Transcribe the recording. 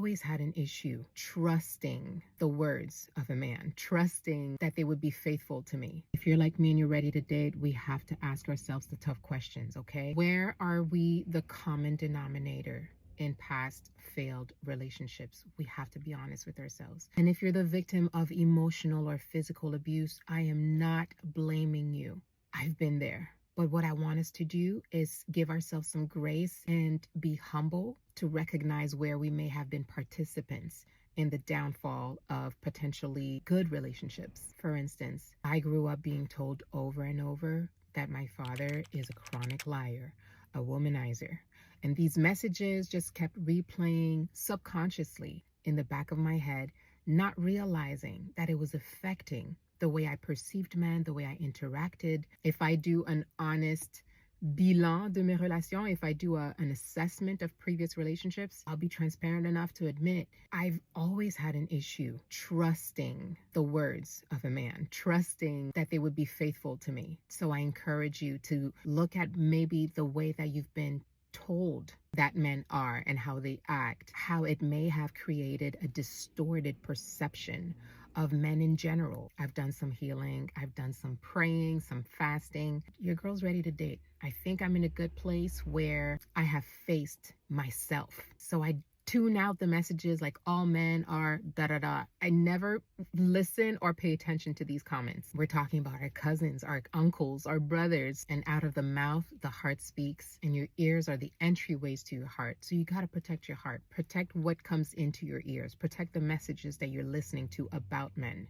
always had an issue trusting the words of a man, trusting that they would be faithful to me. If you're like me and you're ready to date, we have to ask ourselves the tough questions, okay? Where are we the common denominator in past failed relationships? We have to be honest with ourselves. And if you're the victim of emotional or physical abuse, I am not blaming you. I've been there. But what I want us to do is give ourselves some grace and be humble to recognize where we may have been participants in the downfall of potentially good relationships. For instance, I grew up being told over and over that my father is a chronic liar, a womanizer. And these messages just kept replaying subconsciously in the back of my head, not realizing that it was affecting the way I perceived men, the way I interacted. If I do an honest bilan de mes relations, if I do an assessment of previous relationships, I'll be transparent enough to admit I've always had an issue trusting the words of a man, trusting that they would be faithful to me. So I encourage you to look at maybe the way that you've been told that men are and how they act, how it may have created a distorted perception of men in general. I've done some healing. I've done some praying, some fasting. Your girl's ready to date. I think I'm in a good place where I have faced myself. So I tune out the messages like all men are da da da. I never listen or pay attention to these comments. We're talking about our cousins, our uncles, our brothers, and out of the mouth, the heart speaks, and your ears are the entryways to your heart. So you got to protect your heart, protect what comes into your ears, protect the messages that you're listening to about men.